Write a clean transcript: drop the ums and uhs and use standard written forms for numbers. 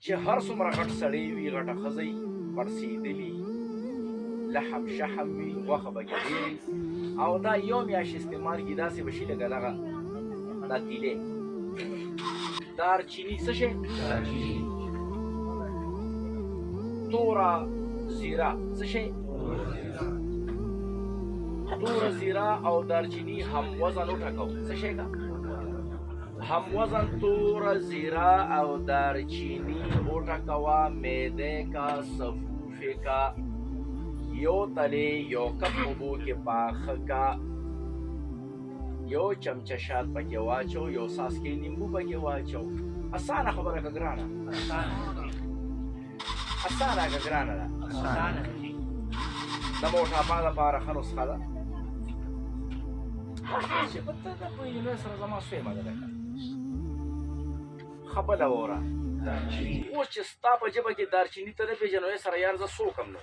چې هر څومره غټ سړی وي غټه ښځه وي پړسېدلي لحم شحم وي غوښه به ډېرې او دا یو میاشت استعمال کړي داسې به شي لکه دغه دا تیلې دارچیني څه شی توره زیره څه شی توره زیره او دارچیني هم وزن وټاکو څه شی کا هم وزن توره زیره او دارچینی وټاکوه معده کا صفوفې کا یو تلې یو کپ اوبو کې پاخه کا یو چمچه شات پکې واچو یو څاڅکی نیمبو پکې واچو اسانه خبره که ګرانه اسانه که ګرانه ده د موټاپا لپاره ښه نسخه ده چې په ته د پوهېدلو سره زما سویمه ده لکه خبله وره اوس چې ستا په ژبه کې دارچیني ته نه پېژنو سره یار زه څوک هم نو